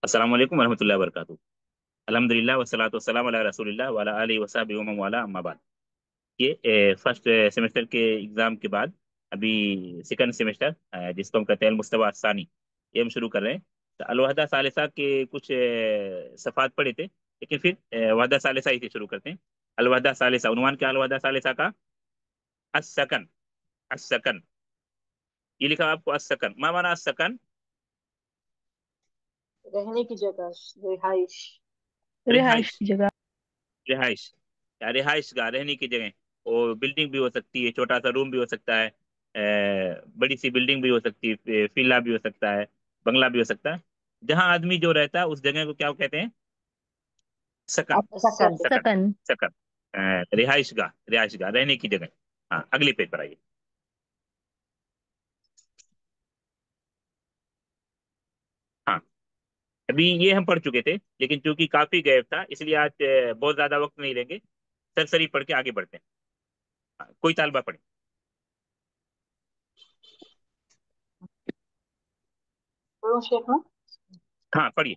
अस्सलाम वालेकुम वरहमतुल्लाहि वबरकातुहू। अल्हम्दुलिल्लाह वस्सलातु वस्सलामु अला रसूलिल्लाह व अला आलिहि वसहबिहि व मन वाला, अम्मा बाद। ये फर्स्ट सेमेस्टर के एग्जाम के बाद अभी सेकंड सेमेस्टर, जिसको हम कहते हैं मुस्तवा सानी, ये हम शुरू कर रहे हैं। तो अलवहदा सालिसा के कुछ सफ़ात पढ़े थे, लेकिन फिर वहदा सालिसा ही से शुरू करते हैं। अलवहदा सालिसा, उन्वान क्या अलवहदा सालिसा का? अस्सकन। अस्सकन, ये लिखा आपको अस्सकन। मा माना अस्सकन? रहने की जगह, रिहाइश। रिहाइश रिहाइश। की जगह। रिहाइश या रिहाइश गाह, रहने की जगह। वो बिल्डिंग भी हो सकती है, छोटा सा रूम भी हो सकता है, बड़ी सी बिल्डिंग भी हो सकती है, फिल्ला भी हो सकता है, बंगला भी हो सकता है। जहाँ आदमी जो रहता है उस जगह को क्या कहते हैं? सकन। अस्सकन। सकन। सकन। सकन। रिहाइश गाह, रिहाइश गाह, रहने की जगह। हाँ, अगली पेज पर आइए। हाँ, अभी ये हम पढ़ चुके थे, लेकिन चूंकि काफी गैप था इसलिए आज बहुत ज्यादा वक्त नहीं लेंगे। सरसरी पढ़ के आगे बढ़ते हैं। हाँ, कोई तालबा पढ़े। बोलो शेख ना। हाँ, पढ़िए।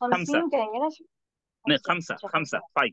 खमसा। 50 कहेंगे ना। नहीं, 5 खमसा, अच्छा खमसा 5 फाइव।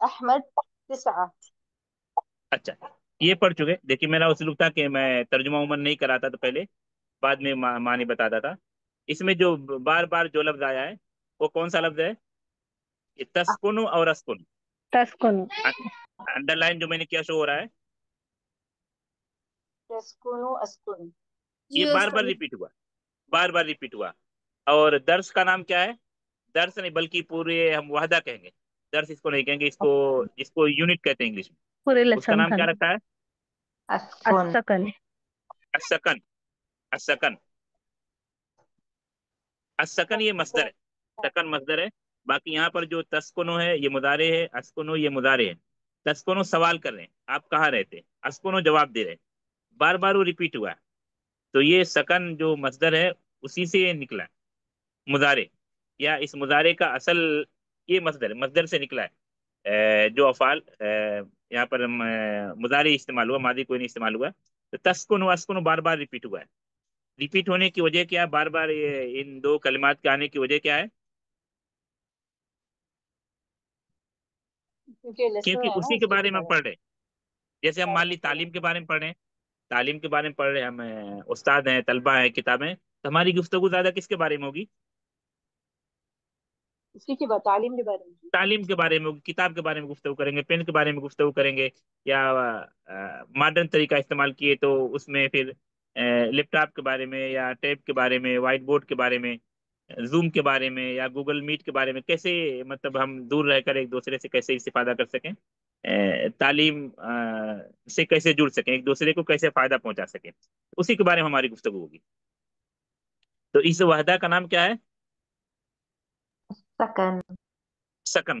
अहमद: 9. अच्छा, ये पढ़ चुके। देखिए, मेरा उसलूब था कि मैं तर्जुमा उमर नहीं कराता तो पहले, बाद में मानी बताता था। इसमें जो बार बार जो लफ्ज आया है वो कौन सा लफ्ज है? ये तस्कुनु और अस्कुन। तस्कुन। अंडरलाइन जो मैंने किया शो हो रहा है, तस्कुनु अस्कुन। ये बार बार रिपीट हुआ, बार बार रिपीट हुआ। और दर्स का नाम क्या है? दर्स नहीं, बल्कि पूरे हम वाहदा कहेंगे। दर्स इसको नहीं कहेंगे, इसको इसको यूनिट कहते हैं इंग्लिश में। पूरे उसका लेसन नाम का क्या नाम। रखा है? अस्कुन। अस्सकन। असकन। असकन। असकन ये मस्दर है। सकन मस्दर है। बाकी यहाँ पर जो तस्कुनो है ये मुदारे है, अस्कुनो ये मुदारे है। तस्कुनो सवाल कर रहे हैं, आप कहाँ रहते हैं? अस्कुनो जवाब दे रहे हैं। बार बार वो रिपीट हुआ है। तो ये सकन जो मस्दर है उसी से निकला है मुदारे, या इस मुदारे का असल ये मस्दर है, मस्दर से निकला है। जो अफाल यहाँ पर मुदारे इस्तेमाल हुआ, मादी कोई नहीं इस्तेमाल हुआ। तो तस्कुन अस्कुन बार बार रिपीट हुआ है। रिपीट होने की वजह क्या है? बार बार ये इन दो कलिमात के आने की वजह क्या है? क्योंकि लेसन क्योंकि है ना, उसी के उसी के बारे में हम बारे में पढ़ रहे हैं। जैसे हम मान बारे में ली पढ़ रहे तालीम के बारे में पढ़ रहे हैं, तालीम के बारे में पढ़ रहे हैं, हम उस्ताद हैं, तलबा हैं, किताबें, तो हमारी गुफ्तगू ज्यादा किसके बारे में होगी? उसी की तालीम के बारे में। तालीम के बारे में होगी, किताब के बारे में गुफ्तगू करेंगे, पेन के बारे में गुफ्तगू करेंगे। या मॉडर्न तरीका इस्तेमाल किए तो उसमें फिर लैपटॉप के बारे में, या टैब के बारे में, व्हाइट बोर्ड के बारे में, जूम के बारे में, या गूगल मीट के बारे में, कैसे मतलब हम दूर रहकर एक दूसरे से कैसे इस्तेफादा कर सकें, तालीम से कैसे जुड़ सकें, एक दूसरे को कैसे फायदा पहुंचा सकें, उसी के बारे में हमारी गुफ्तगू होगी। तो इस वहदा का नाम क्या है? सकन। सकन।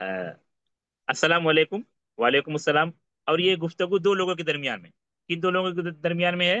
है। अस्सलाम वालेकुम। वालेकुम अस्सलाम। और ये गुफ्तगू दो लोगों के दरमियान में। किन दो लोगों के दरमियान में है?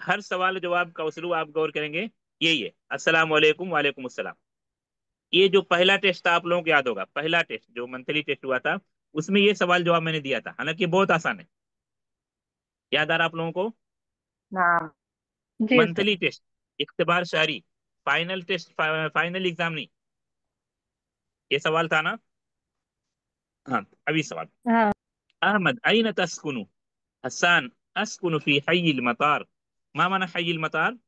हर सवाल जवाब का उसलूब आप गौर करेंगे यही है, अस्सलाम वालेकुम, वालेकुम अस्सलाम। ये जो पहला टेस्ट था आप लोगों को याद होगा, पहला टेस्ट जो मंथली टेस्ट हुआ था उसमें ये सवाल जवाब मैंने दिया था, हालांकि ये बहुत आसान है। याद आ रहा आप लोगों को? नाम। जी सर। मंथली टेस्ट, इख्तिबार शारी, फाइनल टेस्ट, फाइनल एग्जाम नहीं। ये सवाल था ना? हाँ, अभी सवाल। हाँ। अहमद अइन तस्कुनु? हसन अस्कुनु फी हय्यिल मतार। मा माना हय्यिल मतार?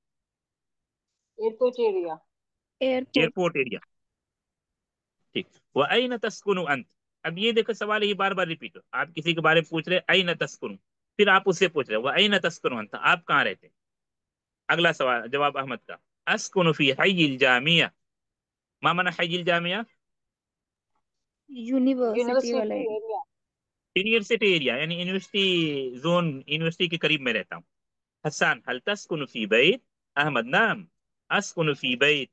Airport area. Airport. Airport area. ठीक। व अइन तस्कुनु अंत? अब ये देखो सवाल ही बार बार रिपीट हो, आप किसी के बारे में पूछ रहे आई न तस्कुन, फिर आप उससे पूछ रहे हो आई न तस्कुन अंत, आप कहाँ रहते। अगला सवाल जवाब अहमद का, अस्कुनु फी हय्यिल जामिया। मा माना हय्यिल जामिया? यूनिवर्सिटी वाला university area. Area. University area, यानी यूनिवर्सिटी जोन, यूनिवर्सिटी के करीब में रहता हूँ। हसन हल तस्कुनु फी बैत? अहमद नाम अस्कुनु फी बैत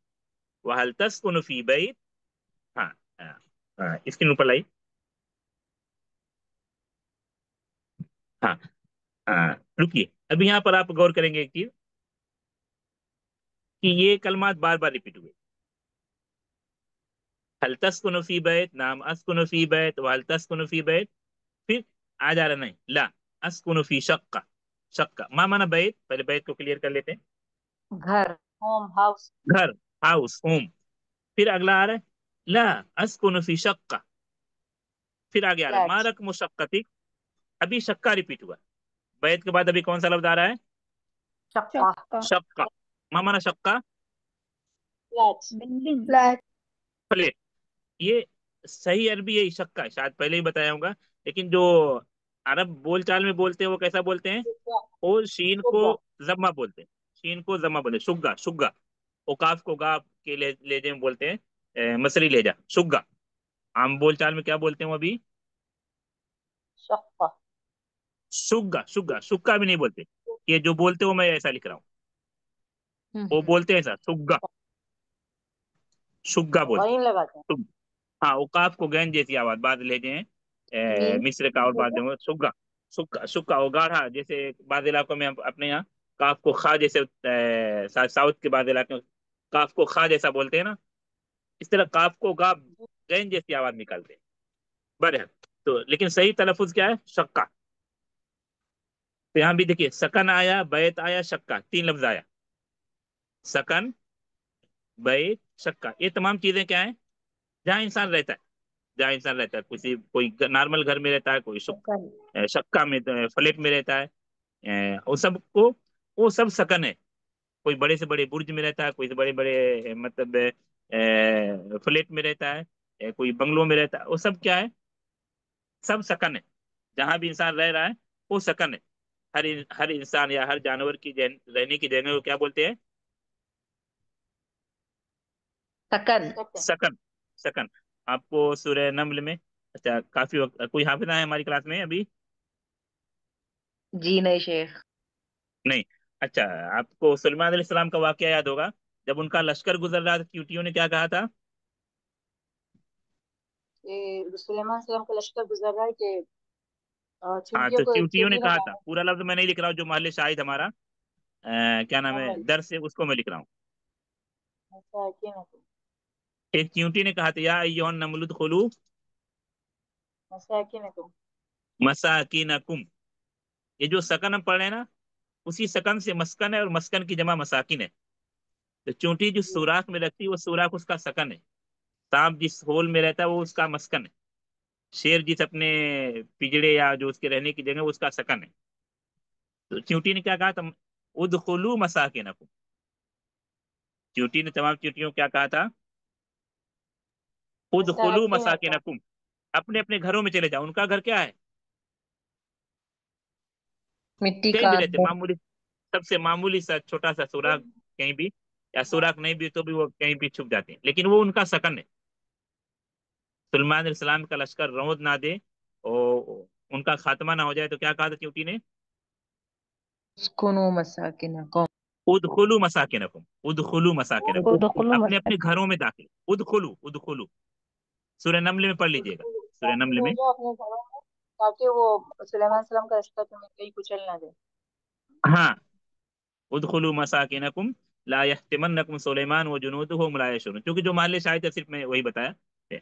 व हल तस्कुनु फी बैत। हाँ हाँ हाँ, स्क्रीन ऊपर लाई। हाँ हाँ, रुकिए, अभी यहाँ पर आप गौर करेंगे एक चीज कि ये कलमात बार बार रिपीट हुए। हल तस्कुनु फी बैत, नाम अस्कुनु फी बैत व हल तस्कुनु फी बैत। फिर आ जा रहा नहीं, ला अस्कुनु फी शक्का। शक्का मा माना बैत, पहले बैत को क्लियर कर लेते हैं। घर, होम, हाउस। घर, हाउस, होम। फिर अगला आ रहा है ला अस्कुनु फी शक्का। फिर आगे आ रहा है मा फ्लैट। रकमु शक्कतिक। अभी शक्का रिपीट हुआ, बैत के बाद अभी कौन सा लफ्ज आ रहा है? शक्का। चक्का। शक्का। मा माना शक्का? फ्लैट। बिल्डिंग। फ्लैट। प्लेट। ये सही अरबी है शक्का, शायद पहले ही बताया होगा, लेकिन जो अरब बोलचाल में बोलते हैं वो कैसा बोलते हैं? शुगा। और शीन को शुगा। जम्मा बोलते हैं, शीन को जम्मा बोलते हैं, शुग्गा शुग्गा। औकाफ को गाफ के लेजे में बोलते हैं, मसरी लेजा शुग्गा। आम बोलचाल में क्या बोलते हैं वो अभी? शक्का। शुग्गा शुग्गा, शुक्का भी नहीं बोलते। ये जो बोलते हो मैं ऐसा लिख रहा हूँ, वो हम्म। बोलते हैं ऐसा शुग्गा, शुग्गा बोलते वहीं लगाते हैं। हैं। हाँ, औकाफ को गैन जैसी आवाज, बाद लहजे हैं मीम। मिस्र का और बाद में सुग्गा। सुक्का सुक्का वो गाढ़ा, जैसे बाद इलाकों में अपने यहाँ काफ को खा जैसे, साउथ के बाद इलाके में काफ को खा जैसा बोलते हैं ना, इस तरह काफ को गा गैन जैसी आवाज निकालते हैं। बरहर, तो लेकिन सही तलफुज क्या है? शक्का। तो यहाँ भी देखिए, सकन आया, बैत आया, शक्का, तीन लफ्ज आया। सकन, बैत, शक्का, ये तमाम चीजें क्या है? जहाँ इंसान रहता है, जहाँ इंसान रहता है, किसी कोई नॉर्मल घर में रहता है, कोई सकल। शक्का में, फ्लैट में रहता है, वो सब को, वो सब सकन है। कोई बड़े से बड़े बुर्ज में रहता है, कोई से बड़े बड़े मतलब फ्लैट में रहता है, कोई बंगलों में रहता है, वो सब क्या है? सब सकन है। जहां भी इंसान रह रहा है वो सकन है। हर इंसान या हर जानवर की रहने की जगह को क्या बोलते हैं? सकन। सकन। सकन। सकन। आपको सूरह नम्ल में, अच्छा काफी वक्त, कोई हाफिज है हमारी क्लास में अभी? जी नहीं शेख। नहीं। अच्छा, आपको सुलेमान अलैहिस्सलाम का वाकया याद होगा, जब उनका लश्कर गुजर रहा था, चींटियों ने क्या कहा था? ये सुलेमान सलाम का लश्कर गुजर रहा है कि हाँ, चींटियों तो को एक चींटियों ने चींटी ने कहा था, कहा। पूरा लफ्ज मैं नहीं लिख रहा हूँ, जो महल शाहिद हमारा क्या नाम है नमल। दर से, उसको मैं लिख रहा हूँ। ऐसा है कि ना तुम। एक चींटी ने कहा था या अय्युहन नमलुद खुलू ऐसा है कि ना तुम। मसाकिनकुम। ये जो सकन हम पढ़ रहे हैं ना, उसी सकन से मस्कन है, और मस्कन की जमा मसाकिन है। तो चूंटी जो जी। सुराख में रखती है वो सुराख उसका सकन है। सांप जिस होल में रहता है वो उसका मस्कन है। शेर जिस अपने पिजड़े या जो उसके रहने की जगह वो उसका सकन है। तो चींटी ने क्या कहा था? उदखुलू मसाकिनकुम। चींटी ने तमाम चींटियों को क्या कहा था? ऐसा है उदखुलू कि ना तुम। मसाकिनकुम। अपने अपने घरों में चले जाओ। उनका घर क्या है? मिट्टी कहीं का भी रहते, अंदर। मामूली, सबसे मामूली सा छोटा सा सुराख कहीं भी, या हाँ। सुराख नहीं भी तो भी वो कहीं भी छुप जाते हैं, लेकिन वो उनका सकन है। सुलेमान अलैहिस्सलाम का लश्कर रौंद ना दे और उनका खात्मा ना हो जाए, तो क्या कहा था चींटी ने? उस्कुनु मसाकिनकुम। उदखुलू मसाकिनकुम, उदखुलू मसाकिनकुम। उदखुलू अपने अपने मसाकिन। घरों में दाखिल, उदखुलू उदखुलू। सूरह नमल में पढ़ लीजिएगा, सूरह दाखिल नमल हो में। जाओ अपने घरों में, ताकि वो सुलेमान सलाम का रास्ता तुम्हें कहीं कुचल ना दे। हाँ, उदखुलू मसाकिनकुम ला यहतिमन्नकुम सुलेमान व जुनूदुहु ला यशउरून, क्योंकि जो माले शायद है सिर्फ मैं वही बताया है।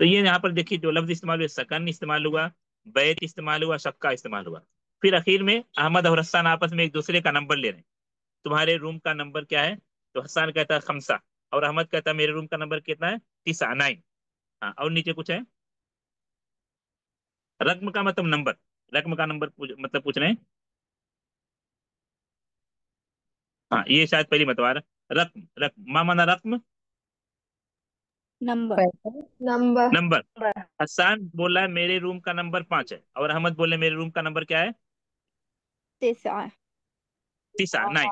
तो ये यहाँ पर देखिए, जो लफ्ज इस्तेमाल हुआ, सकन इस्तेमाल हुआ, बैत इस्तेमाल हुआ, शक्का इस्तेमाल हुआ। फिर आखिर में अहमद और हस्सान आपस में एक दूसरे का नंबर ले रहे हैं। तुम्हारे रूम का नंबर क्या है? तो हस्सान कहता है खमसा, और अहमद कहता है मेरे रूम का नंबर कितना है? तीसा, 9। हाँ, और नीचे कुछ है? रकम का मतलब नंबर, रकम का नंबर मतलब पूछ रहे हैं। हाँ, ये शायद पहली मतवार। रकम, रकम मा माना रकम? नंबर। Number number. हसन बोला है मेरे रूम का नंबर 5 है, और अहमद बोले मेरे रूम का नंबर क्या है? 9। 9, 9।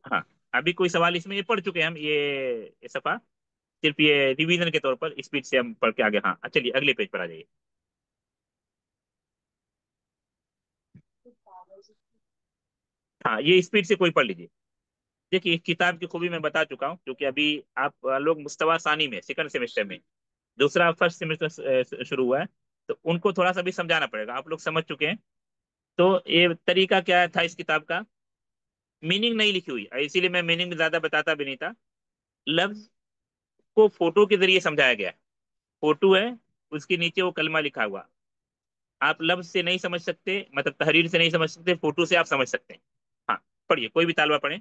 हाँ। अभी कोई सवाल इसमें, ये पढ़ चुके हैं हम ये सफा, सिर्फ ये रिवीजन के तौर पर स्पीड से हम पढ़ के आगे। हाँ चलिए अगले पेज पर आ जाइए। हाँ ये स्पीड से कोई पढ़ लीजिए। देखिए इस किताब की खूबी मैं बता चुका हूँ, क्योंकि अभी आप लोग मुस्तवा सानी में सेकंड सेमेस्टर में, दूसरा फर्स्ट सेमेस्टर शुरू हुआ है, तो उनको थोड़ा सा भी समझाना पड़ेगा। आप लोग समझ चुके हैं। तो ये तरीका क्या था इस किताब का, मीनिंग नहीं लिखी हुई, इसीलिए मैं मीनिंग ज्यादा बताता भी नहीं था। लफ्ज को फोटो के जरिए समझाया गया है। फोटो है, उसके नीचे वो कलमा लिखा हुआ। आप लफ्ज से नहीं समझ सकते, मतलब तहरीर से नहीं समझ सकते, फोटो से आप समझ सकते हैं। हाँ पढ़िए, कोई भी तालबा पढ़े।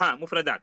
हाँ मुफरदात।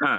हाँ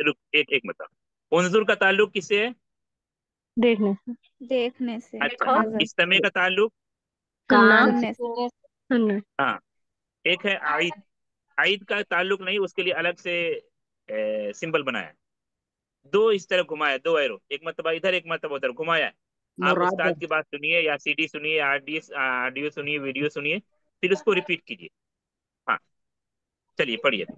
रुकिए, एक मतलब उन्जुर का ताल्लुक किससे है? देखने देखने से। अच्छा। देखो नजर। इस्तमे का ताल्लुक? सुनना कान से सुनने से। सुनना हाँ। एक है आइद। आइद का ताल्लुक नहीं, उसके लिए अलग से सिंबल बनाया है। दो इस तरह घुमाया, दो एरो, एक मरतबा इधर एक मरतबा उधर घुमाया है। आप उस्ताद मुराद की बात सुनिए, या सीडी सुनिए, आरडीएस ऑडियो सुनिए, वीडियो सुनिए, फिर उसको रिपीट कीजिए। हाँ चलिए पढ़िए अभी।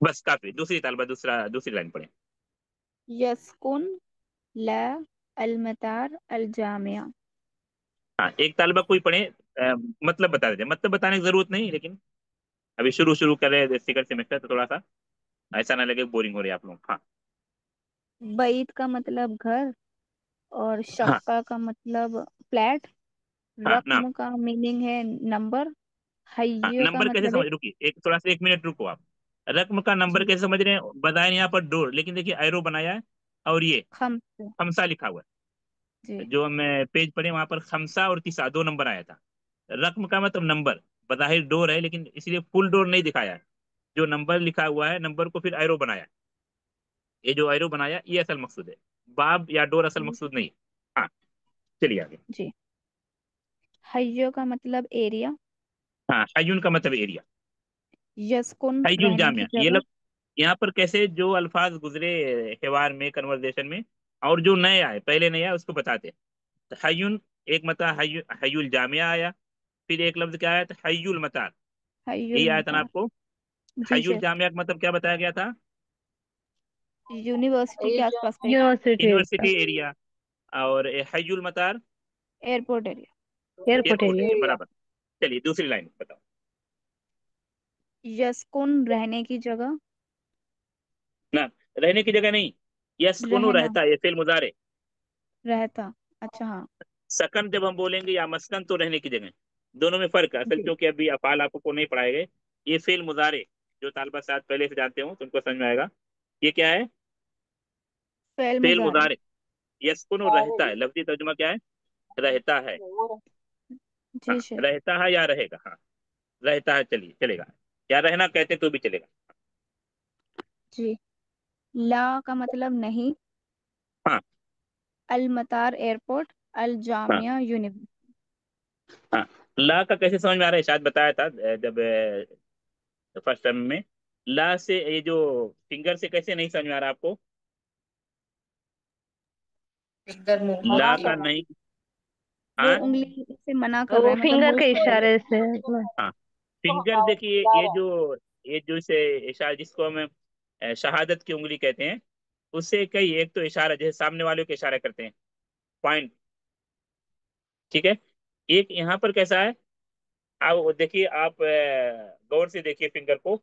बस काफी। दूसरी तालबा, दूसरी लाइन पढ़े। यस्कुन ला अलमतार अलजामिया। हाँ एक तालबा कोई पढ़े, मतलब बता देते, मतलब बताने की जरूरत नहीं, लेकिन अभी शुरू शुरू कर रहे हैं सेकंड सेमेस्टर, तो थोड़ा सा ऐसा ना लगे बोरिंग हो रही है आप लोग। हाँ बैत का मतलब घर, और हाँ शक्का का मतलब फ्लैट। हाँ नाम। रकम का मीनिंग है नंबर। हाँ हय्य का नंबर कैसे मतलब है समझ, रुकिए एक थोड़ा सा, एक मिनट रुको आप। रकम का नंबर जी। कैसे समझ रहे हैं? बताए यहाँ पर डोर, लेकिन देखिए एरो बनाया है, और ये खम्स। खमसा लिखा हुआ है। जी। जो हम पेज पढ़े वहां पर खमसा और तिसा दो नंबर आया था। रकम का मतलब नंबर, बज़ाहिर डोर है, लेकिन इसलिए फुल डोर नहीं दिखाया है। जो नंबर लिखा हुआ है, नंबर को फिर एरो बनाया है। ये जो एरो बनाया ये असल मकसूद है, बाब या डोर असल मकसूद नहीं। हाँ चलिए आगे। जी। हय्य का मतलब एरिया। हाँ हयून का मतलब एरिया। यस्कुन हयूल रहने जामिया, की ये जगह। लोग यहाँ पर कैसे जो अल्फाज गुजरे हिवार में, कन्वर्सेशन में, और जो नए आए पहले नहीं आए उसको बताते हैं। तो हयून एक मतलब हयूल जामिया आया। फिर एक लफ्ज क्या आया था? हयूल मतार। हय्युल यही आया था ना मतार। आपको? जी हयूल शेख। जामिया का मतलब क्या बताया गया था? यूनिवर्सिटी के एरिया आसपास का यूनिवर्सिटी यूनिवर्सिटी एरिया। और हयूल मतार airport area. Airport airport area area, area बराबर। चलिए दूसरी लाइन बताओ। यस्कुन रहने की जगह। ना, रहने की जगह नहीं, यस्कुनु रहना। रहता है, ये फेल मुजारे। रहता। अच्छा हाँ। सकन जब हम बोलेंगे, या मस्कन, तो रहने की जगह। दोनों में फर्क है असल, जी। क्योंकि अभी अफाल आपको नहीं पढ़ाए गए। ये फेल मुजारे, जो तालबा साथ पहले से जानते हो तो उनको समझ में आएगा। ये क्या है? फेल फेल मुजारे। मुजारे। यस्कुनु सारे रहता है, लफ्जी तर्जुमा क्या है? रहता है। वो हाँ जी शेख। रहता है या रहेगा, हाँ रहता है, चलिए चलेगा। या रहना कहते तो भी चलेगा। जी। ला का मतलब नहीं। हाँ अल मतार एयरपोर्ट। अल हाँ जामिया यूनिवर्सिटी। हाँ। ला का कैसे समझ में आ रहा है? शायद बताया था जब फर्स्ट टर्म में। ला से ये जो फिंगर से कैसे नहीं समझ में आ रहा आपको? फिंगर मूवमेंट मना ला की का करना। नहीं। वो हाँ उंगली से मना कर रहा वो है, मतलब फिंगर मूव के कर रहा इशारे से हाँ। तो फिंगर हटाओ देखिए, ला ये रहा जो, ये जो इसे इशारा जिसको हम शहादत की उंगली कहते हैं, उससे कई, एक तो इशारा जैसे सामने वाले को इशारा करते हैं, पॉइंट, ठीक है। एक यहाँ पर कैसा है, आप वो देखिए, आप गौर से देखिए फिंगर को,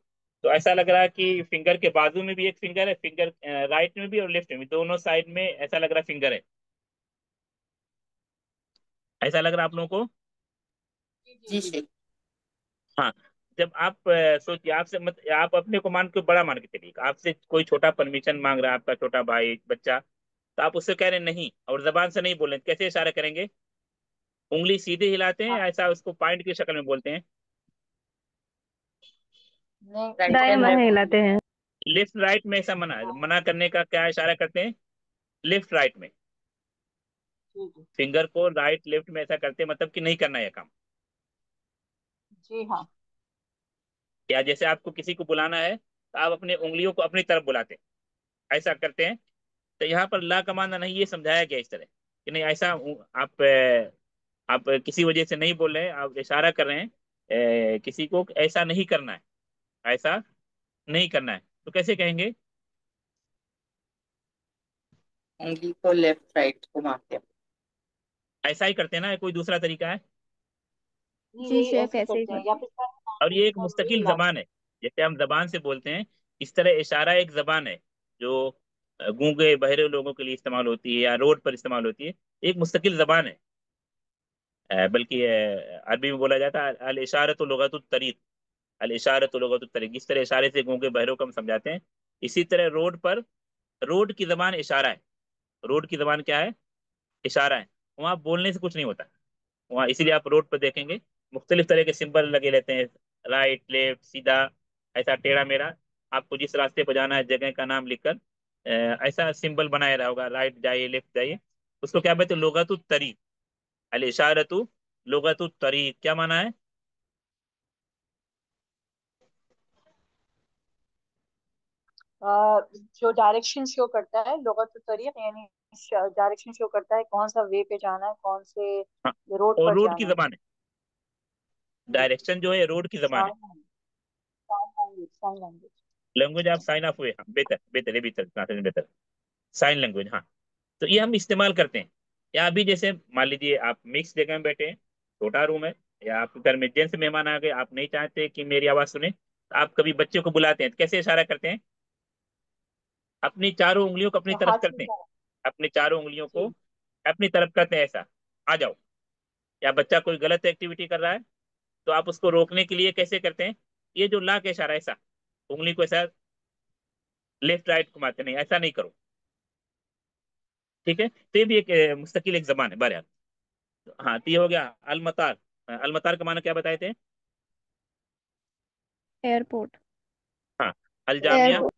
तो ऐसा लग रहा है कि फिंगर के बाजू में भी एक फिंगर है, फिंगर राइट में भी और लेफ्ट में भी, दोनों साइड में ऐसा लग रहा है फिंगर है। ऐसा लग रहा है आप लोगों को? जी शेख। हाँ। जब आप सोचिए, आपसे मत, आप अपने को मान के बड़ा मान के चलिए, आपसे कोई छोटा परमिशन मांग रहा है, आपका छोटा भाई बच्चा, तो आप उससे कह रहे हैं नहीं, और जबान से नहीं बोल रहे, कैसे इशारा करेंगे? उंगली सीधे हिलाते हैं, हाँ, या ऐसा उसको पॉइंट की शक्ल में बोलते हैं? नहीं दाएं लेफ्ट बाएं राइट हिलाते हैं लेफ्ट राइट में ऐसा मना, मना करने का क्या इशारा करते हैं? लेफ्ट राइट में, जी जी। फिंगर को राइट लेफ्ट में ऐसा करते हैं, मतलब कि नहीं करना है काम। जी हाँ। या जैसे आपको किसी को बुलाना है तो आप अपने उंगलियों को अपनी तरफ बुलाते हैं, ऐसा करते हैं। तो यहाँ पर ला का माना नहीं, ये समझाया गया इस तरह कि नहीं ऐसा आप किसी वजह से नहीं बोल रहे हैं, आप इशारा कर रहे हैं किसी को, ऐसा नहीं करना है, ऐसा नहीं करना है। तो कैसे कहेंगे? उंगली को लेफ्ट राइट घुमाते हैं। ऐसा ही करते हैं ना, कोई दूसरा तरीका है? नहीं, जी यही शेफ ऐसे ऐसे ही करते हैं, या करते हैं। फिर सर और ये एक और वही मुस्तकिल लाते जबान है, जैसे हम जबान से बोलते हैं, इस तरह इशारा एक जबान है जो गूंगे बहरे लोगों के लिए इस्तेमाल होती है या रोड पर इस्तेमाल होती है। एक मुस्तकिल जबान है। बल्कि अरबी में बोला जाता है अल इशारत लुगतुत तरीक, अल इशारत लुगतुत तरीक। जिस तरह इशारे से गूंगे बहरों को हम समझाते हैं, इसी तरह रोड पर, रोड की जबान इशारा है। रोड की जबान क्या है? इशारा है। वहां बोलने से कुछ नहीं होता। वहाँ इसीलिए आप रोड पर देखेंगे मुख्तलिफ तरह के सिंबल लगे रहते हैं, राइट लेफ्ट सीधा, ऐसा टेढ़ा मेढ़ा। आपको जिस रास्ते पर जाना है जगह का नाम लिखकर ऐसा सिंबल बनाया रहा होगा, राइट जाइए लेफ्ट जाइए। उसको क्या बोलते हैं? लुगतुत तरीक, अल इशारतु लुगतुत तरीक। क्या माना है? जो डायरेक्शन शो करता है, लुगत तरीक यानी डायरेक्शन शो करता है कौन सा वे पे जाना है, कौन से हाँ, रोड और पर रोड की जाना है। जबान है, जी। डायरेक्शन जो है रोड की जबान है। Sign language, sign language. Language आप साइन ऑफ हुए, हाँ बेहतर बेहतर, ये बेहतर ट्रांसलेशन बेहतर। साइन लैंग्वेज, हाँ। तो ये हम इस्तेमाल करते हैं। या अभी जैसे मान लीजिए आप मिक्स जगह में बैठे हैं, छोटा रूम है, या आपके घर में जेंट्स मेहमान आ गए, आप नहीं चाहते कि मेरी आवाज सुने, तो आप कभी बच्चे को बुलाते हैं तो कैसे इशारा करते हैं? अपनी चारों उंगलियों को अपनी तरफ हाथ से करते हैं, इशारा। अपनी चारों उंगलियों को जी। अपनी तरफ करते हैं, ऐसा आ जाओ। या बच्चा कोई गलत एक्टिविटी कर रहा है तो आप उसको रोकने के लिए कैसे करते हैं? ये जो ला का इशारा है, ऐसा उंगली को ऐसा लेफ्ट राइट घुमाते, नहीं ऐसा नहीं करो। ठीक है, तो ये भी एक मुस्तकिल एक जबान है बहरहाल। हाँ, तो ये हो गया अलमतार। अलमतार का माना क्या बताए थे? एयरपोर्ट। हाँ, अलजामिया एयरपोर्ट।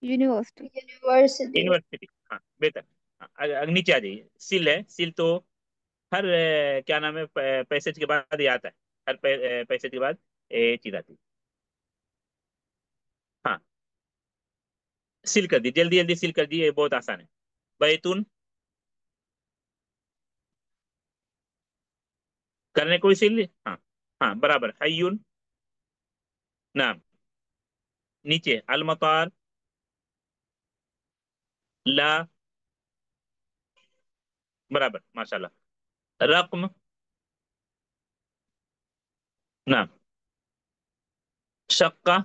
यूनिवर्सिटी। यूनिवर्सिटी। यूनिवर्सिटी, हाँ बेहतर। हाँ, नीचे आ जाइए। सिल है, सिल तो हर क्या नाम है, पैसेज के बाद ये आता है। हर पैसेज के बाद ये चीज आती है। हाँ, सिल कर दी, जल्दी जल्दी सिल कर दी, ये बहुत आसान है। बैतून, करने को ही सिल, हाँ। हाँ बराबर, हय्युन, नाम। नीचे अलमतार, ला, बराबर माशाल्लाह। रकम, नाम। शक्का।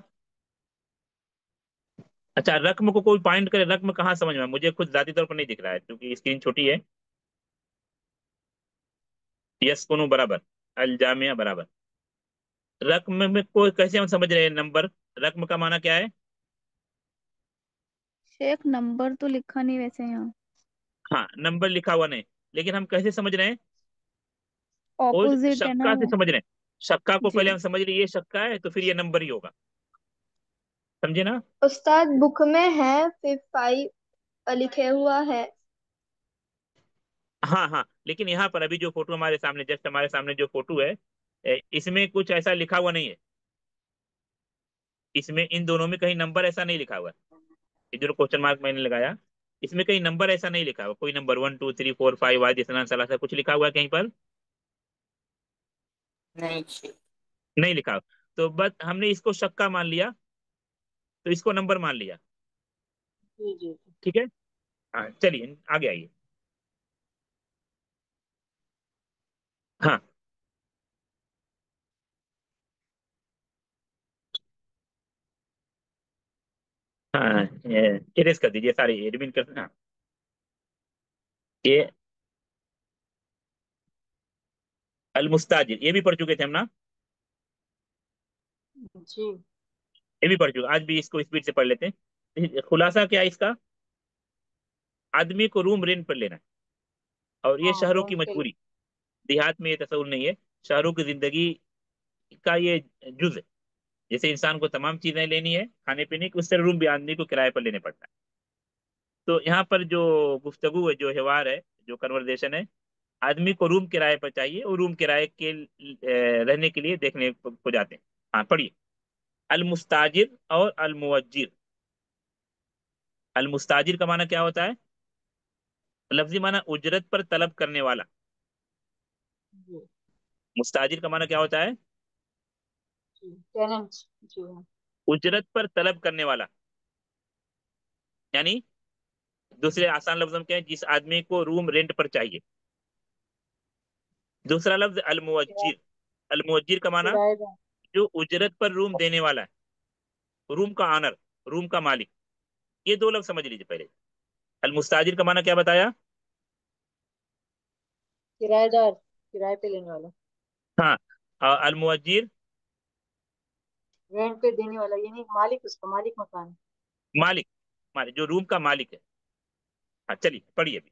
अच्छा, रकम को कोई पॉइंट करे, रकम कहाँ समझ में आया? मुझे खुद जाती तौर पर नहीं दिख रहा है क्योंकि स्क्रीन छोटी है। यस्कुनु बराबर, अल जामिया बराबर। रकम में कोई कैसे हम समझ रहे हैं नंबर? रकम का माना क्या है? शेख नंबर तो लिखा नहीं वैसे यहाँ। हाँ, नंबर लिखा हुआ नहीं, लेकिन हम कैसे समझ रहे हैं? वो ऑपोजिट है ना शक्का से वो। समझ रहे हैं। शक्का को जी। पहले हम समझ रहे हैं, ये शक्का है तो फिर ये नंबर ही होगा। समझे ना? उस्ताद बुक में है 55 लिखे हुआ है। हाँ हाँ, लेकिन यहाँ पर अभी जो फोटो हमारे सामने, जस्ट हमारे सामने जो फोटो है, इसमें कुछ ऐसा लिखा हुआ नहीं है। इसमें इन दोनों में कहीं नंबर ऐसा नहीं लिखा हुआ है। ये जो क्वेश्चन मार्क मैंने लगाया, इसमें कहीं नंबर ऐसा नहीं लिखा हुआ, कोई नंबर 1 2 3 4 5 आज इतना सलासा कुछ लिखा हुआ है कहीं पर? नहीं शेख। नहीं लिखा हुआ। तो बस हमने इसको शक्का मान लिया, तो इसको नंबर मान लिया। जी जी जी। ठीक है। हाँ चलिए आगे आइए। हाँ हाँ, इरेज कर दीजिए सारे, एडमिन कर, हाँ। ये अल मुस्ताजिर, ये भी पढ़ चुके थे हम ना? जी। ये भी पढ़ चुके, आज भी इसको स्पीड से पढ़ लेते हैं। खुलासा क्या है इसका? आदमी को रूम रेंट पर लेना है, और ये हाँ, शहरों की रेंट पे मजबूरी। देहात में ये तस्वुर नहीं है। शहरों की जिंदगी का ये जुज है। जैसे इंसान को तमाम चीजें लेनी है खाने पीने की, उस तरह रूम भी आदमी को किराए पर लेने पड़ता है। तो यहाँ पर जो गुफ्तगू है, जो हिवार है, जो कन्वर्सेशन है, आदमी को रूम किराए पर चाहिए और रूम किराए के रहने के लिए देखने को जाते हैं। हाँ पढ़िए। अल मुस्ताजिर और अल मुअज्जिर। अल मुस्ताजिर का माना क्या होता है? लफ्जी माना उजरत पर तलब करने वाला। जी मुस्ताजिर का माना क्या होता है? जी टेनेंट। जी हाँ। उजरत पर तलब करने वाला, यानी दूसरे आसान लफ्जों में क्या है, जिस आदमी को रूम रेंट पर चाहिए। दूसरा लफ्ज अल किराए मुअज्जिर। अल मुअज्जिर का माना किराएदार। जो उजरत पर रूम देने वाला है, रूम का ऑनर, रूम का मालिक। ये दो लफ्ज समझ लीजिए पहले। अल मुस्ताजिर का माना क्या बताया? किराएदार, किराए पे लेने वाला। हाँ। और अल मुअज्जिर रेंट पे देने वाला, यानी मालिक, उसका मालिक मकान। मालिक, मालिक जो रूम का मालिक है। हाँ चलिए पढ़िए अभी।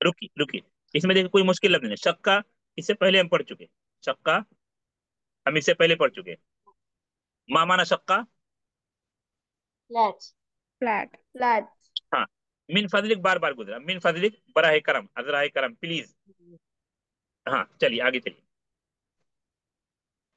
रुकी रुकी, इसमें देखिए कोई मुश्किल लफ्ज नहीं है। शक्का इससे पहले हम पढ़ चुके। शक्का हम इससे पहले पढ़ चुके। मा माना शक्का? फ्लैट। फ्लैट। फ्लैट। हाँ। मिन फजलिक बार बार गुजरा, मिन फजलिक बराह करम, अजराह करम प्लीज। हाँ चलिए आगे चलिए।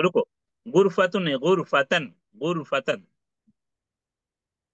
रुको, गुरफतन नहीं, गुरफतन, गुरफतन।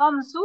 5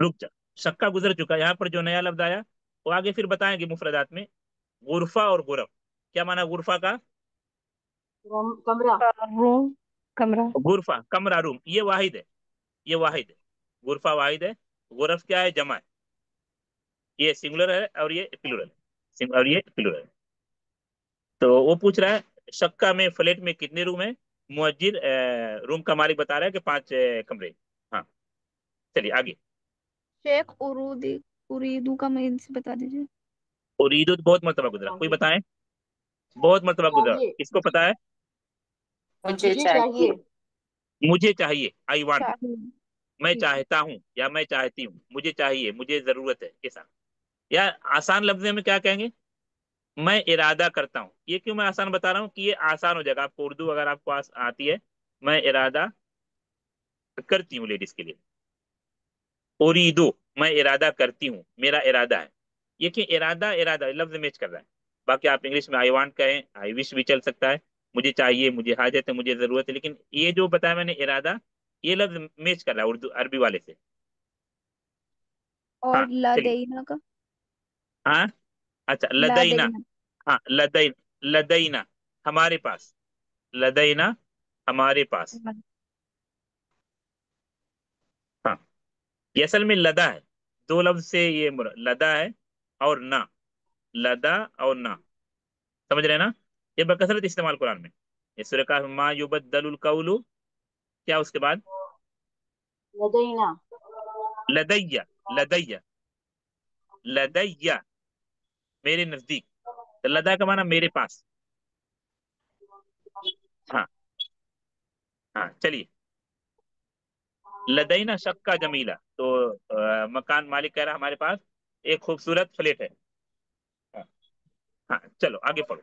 रुक जा, शक्का गुजर चुका, यहाँ पर जो नया लफ्ज आया वो आगे फिर बताएंगे मुफरदात में। गुरफा और गुरफ, क्या माना गुरफा का? कमरा। रूम, कमरा। गुरफा कमरा, रूम, ये वाहिद है, ये वाहिद है। गुरफा वाहिद है, गुरफ क्या है? जमा है। ये सिंगुलर है और ये प्लूरल है। और ये प्लूरल है। तो वो पूछ रहा है शक्का में, फ्लैट में कितने रूम है? मुअज्जिर रूम का मालिक बता रहा है कि 5 कमरे। हाँ चलिए आगे। शेख उरूदी उरीदू का मीन्स बता दीजिए। और ईद बहुत मरतबा गुजरा, कोई चाहिए। बताएं? बहुत मरतबा गुजरा, चाहिए। किसको पता है? मुझे चाहिए। मुझे चाहिए, आई वांट। चाहिए। मैं ठीक है। चाहता हूँ या मैं चाहती हूँ, मुझे चाहिए, मुझे जरूरत है, ऐसा। या आसान लफ्ज में क्या कहेंगे? मैं इरादा करता हूँ। ये क्यों मैं आसान बता रहा हूँ कि ये आसान हो जाएगा आपको, उर्दू अगर आपको आती है। मैं इरादा करती हूँ, लेडीज के लिए। उरीदो, मैं इरादा करती हूँ, मेरा इरादा है। ये कि इरादा इरादा लफ्ज मैच कर रहा है। बाकी आप इंग्लिश में आई वांट कहें, आई विश भी चल सकता है। मुझे चाहिए, मुझे हाजत है, मुझे जरूरत है, लेकिन ये जो बताया मैंने इरादा, ये लफ्ज मैच कर रहा है उर्दू अरबी वाले से। हाँ और चलिए। लदेना का? हाँ अच्छा, लदैना। लदेना। हाँ लदैना हमारे पास। लदैना हमारे पास। हाँ। ये असल में लदा है, दो लफ्ज से ये लदा है और ना। लदा और ना, समझ रहे हैं ना? ये बकसरत इस्तेमाल कुरान में। ये सूरह का मा युबद्दलुल कौलु, क्या उसके बाद? लदैना। लदैया, लदैया, लदैया, मेरे नजदीक। तो लदा का माना मेरे पास। हाँ। हाँ चलिए। लदैना शक्का जमीला, तो मकान मालिक कह रहा हमारे पास एक खूबसूरत फ्लैट है। हाँ। हाँ चलो आगे पढ़ो।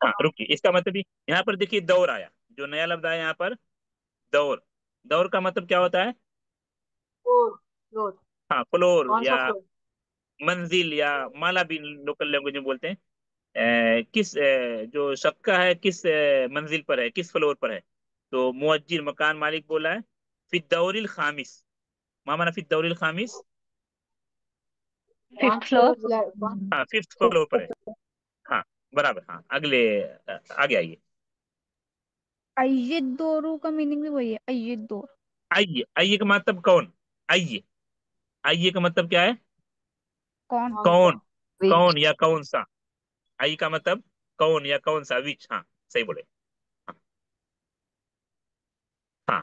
हाँ रुकिए, इसका मतलब भी यहाँ पर देखिए दौर आया, जो नया लफ्ज आया यहाँ पर, दौर। दौर का मतलब क्या होता है? फ्लोर। फ्लोर। हाँ फ्लोर कौन सा या फ्लोर? मंजिल या माला भी लोकल लैंग्वेज में बोलते हैं। किस जो शक्का है किस मंजिल पर है, किस फ्लोर पर है? तो मुअज्जिर मकान मालिक बोला है फिद्दौरिल खामिस। मा माना फिद्दौरिल खामिस? पांच फिफ्थ फ्लोर। फ्लोर कौन? हाँ फिफ्थ फ्लोर पर है। हाँ बराबर। हाँ अगले आगे आइए। अय्यद दोरू का मीनिंग भी वही है, अय्यद दोर। आइए, आइए का मतलब कौन? आइए, आइए का मतलब क्या है? कौन? कौन सा? कौन, which कौन या कौन सा। आई का मतलब कौन या कौन सा, विच, हाँ सही बोले। हाँ, हाँ,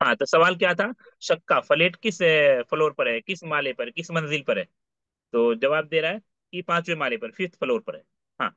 हाँ तो सवाल क्या था? शक्का फ्लैट किस फ्लोर पर है, किस माले पर, किस मंजिल पर है? तो जवाब दे रहा है कि पांचवें माले पर, फिफ्थ फ्लोर पर है। हाँ,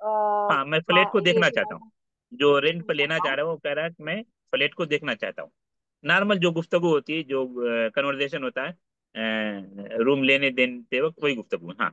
हाँ मैं फ्लैट को ये देखना जो चाहता हूँ। मैंने जो रेंट देखना पर लेना चाहता चाह हूँ. रहा है वो कह रहा है कि मैं फ्लैट को देखना चाहता हूँ। नॉर्मल जो गुफ्तगू होती है, जो कन्वर्सेशन होता है रूम लेने देते वक्त, वही गुफ्तगू है। हाँ,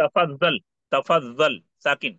तफज्जल, तफज्जल साकिन।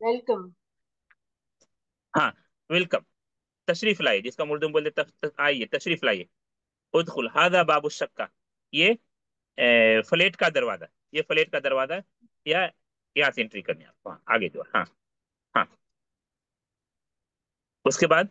वेलकम. हाँ, वेलकम, तशरीफ लाइए, जिसका उर्दू में बोलते आइए, तशरीफ लाइए। उदखुल हादा बाबू शक्का, ये फ्लैट का दरवाजा, ये फ्लैट का दरवाजा है, या यहाँ से एंट्री करनी है आपको। हाँ, आगे जो, हाँ, हाँ, उसके बाद।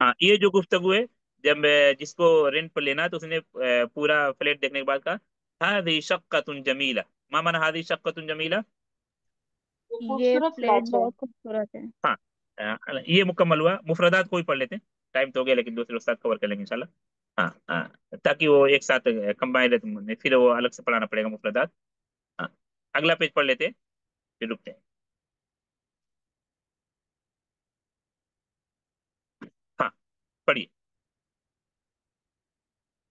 हाँ, ये जो गुफ्तगू है, जब जिसको रेंट पर लेना, तो उसने पूरा फ्लैट देखने के बाद कहा हादी शक्कतुन जमीला। मा माना हादी शक्कतुन जमीला? ये ये खूबसूरत प्लेट फ्लैट है. बहुत खूबसूरत है। हाँ, ये मुकम्मल हुआ। मुफरदात कोई पढ़ लेते हैं, टाइम तो हो गया, लेकिन दूसरे उस्ताद कवर कर लेंगे इंशाल्लाह। हाँ, हाँ, ताकि वो एक साथ कंबाइन रहते हैं, फिर वो अलग से पढ़ाना पड़ेगा मुफरदात। हाँ, अगला पेज पढ़ लेते हैं, फिर रुकते हैं। हाँ, पढ़िए।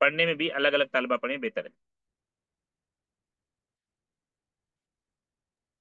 पढ़ने में भी अलग अलग तालबा पढ़े, बेहतर है।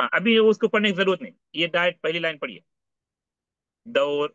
हाँ, अभी उसको पढ़ने की जरूरत नहीं, ये डायरेक्ट पहली लाइन पढ़िए, दौर,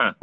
हाँ,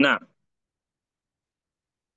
नाम,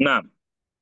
नाम,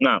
नाम,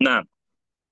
नाम,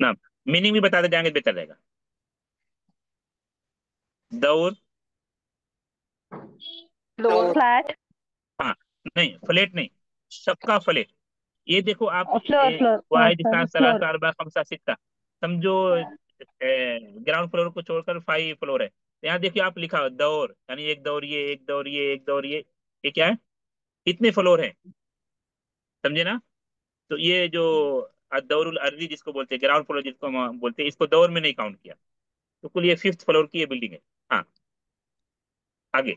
नाम, मीनिंग भी बताते जाएंगे, बेहतर रहेगा। दौर, फ्लोर फ्लैट। हाँ, नहीं फ्लैट नहीं, शक्का फ्लैट। ये देखो आप, फ्लोर फ्लोर, वाहिद सॉरी खान फ्लोर। सलासा अरबा खमसा सित्ता, समझो ग्राउंड फ्लोर को छोड़कर 5 फ्लोर है। तो यहाँ देखिए आप लिखा हो दौर, यानी एक दौर, ये एक दौर, ये एक दौर, ये क्या है? कितने फ्लोर है, समझे ना? तो ये जो दौरुल अर्दी जिसको बोलते हैं, ग्राउंड फ्लोर जिसको हम बोलते हैं, इसको दौर में नहीं काउंट किया। तो कुल ये फिफ्थ फ्लोर की ये बिल्डिंग है। हाँ, आगे।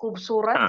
खूबसूरत हाँ,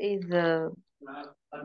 is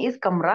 is कमरा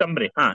कमरे, हाँ,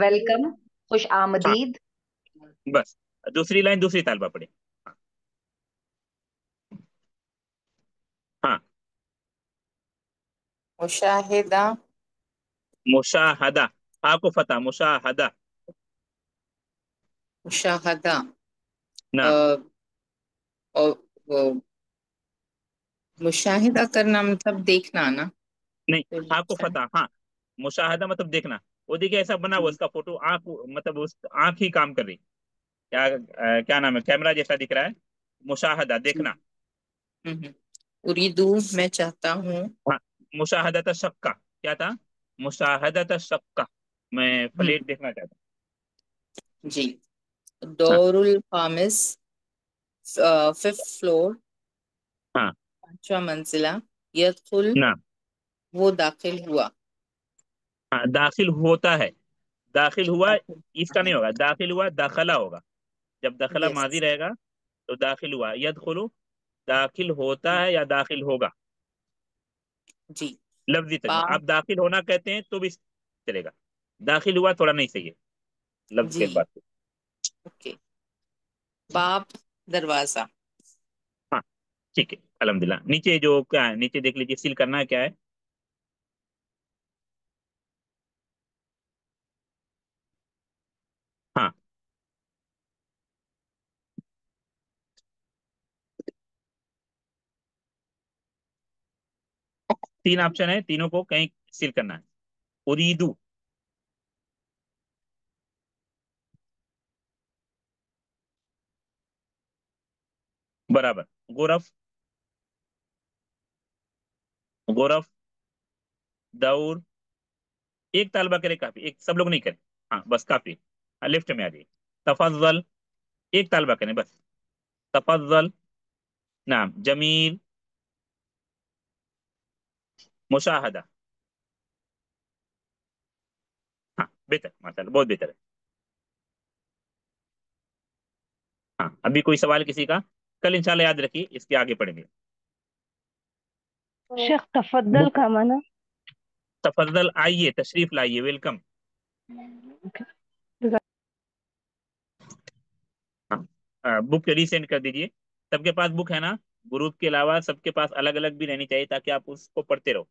वेलकम खुश हाँ, आमदीद बस, दूसरी लाइन दूसरी तालबा पढ़े। हाँ, हाँ, मुशाहिदा मुशाहदा, आपको फता, मुशाहदा, मुशाहदा नाम, अ, वो मुशाहिदा करना मतलब देखना ना नहीं, आपको फता, हाँ, मुशाहदा मतलब देखना। वो देखिए ऐसा बना हुआ, उसका फोटो आंख, मतलब उस आंख ही काम कर रही, क्या क्या नाम है, कैमरा जैसा दिख रहा है, मुशाहदा देखना। हम्म। उरीदू मैं चाहता हूँ हाँ, मुशाहदत शक्का, क्या था? मुशाहदत शक्का, मैं फ्लैट देखना चाहता जी हूँ। हाँ, दौरुल खामिस फिफ्थ फ्लोर हाँ, पांचवा मंजिला यदखुल नाम, वो दाखिल हुआ हाँ, दाखिल होता है, दाखिल हुआ, दाखिल इसका नहीं होगा, दाखिल हुआ दखला होगा। जब दखला यस माजी रहेगा तो दाखिल हुआ, यदखुलु दाखिल होता है या दाखिल होगा, जी लफ्जी तर्जुमा। बाप आप दाखिल होना कहते हैं तो भी चलेगा, दाखिल हुआ थोड़ा नहीं सही है लफ्ज के जी बाद से। ओके बाप दरवाजा हाँ, ठीक है, अल्हम्दुलिल्लाह। नीचे जो क्या है, नीचे देख लीजिए, सील करना है क्या है। हाँ, 3 ऑप्शन है, तीनों को कहीं सील करना है। उरीदू, बराबर। गोरफ, गोरफ, दौर। एक तालबा करे काफी, एक सब लोग नहीं करें। हाँ बस काफी। हाँ, लेफ्ट में आ जाइए। तफज्जल, एक तालबा करें बस। तफज्जल। नाम जमील। मुशाहदा। हाँ बेहतर, माशाल्लाह, बहुत बेहतर है। हाँ, अभी कोई सवाल किसी का? कल इंशाल्लाह याद रखिए, इसके आगे पढ़ेंगे। शेख तफद्दल बुक, का माना। तफज्जल, आइए, तशरीफ लाइए, वेलकम। हाँ, बुक रीसेंड कर दीजिए। सबके पास बुक है ना? ग्रुप के अलावा सबके पास अलग अलग भी रहनी चाहिए, ताकि आप उसको पढ़ते रहो।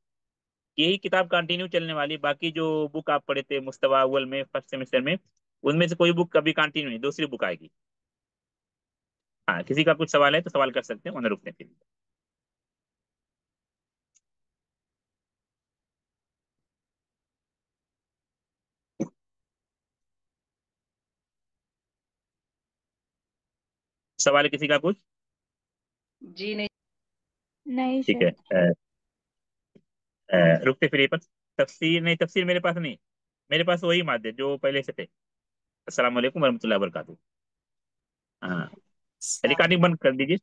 यही किताब कंटिन्यू चलने वाली, बाकी जो बुक आप पढ़े थे मुस्तवा अव्वल में, फर्स्ट सेमेस्टर में, उनमें से कोई बुक कभी कंटिन्यू नहीं, दूसरी बुक आएगी। हाँ, किसी का कुछ सवाल है तो सवाल कर सकते हैं, वरना रुकते हैं फिर। सवाल है किसी का कुछ? जी नहीं। नहीं ठीक है। सर। रुकते फिर ये पर। तफसीर नहीं, तफसीर मेरे पास नहीं। मेरे पास वही मादे जो पहले से थे। अस्सलाम वालेकुम वरहमतुल्लाहि वबरकातुहू। हाँ, सलाम। रिकॉर्डिंग बंद कर दीजिए।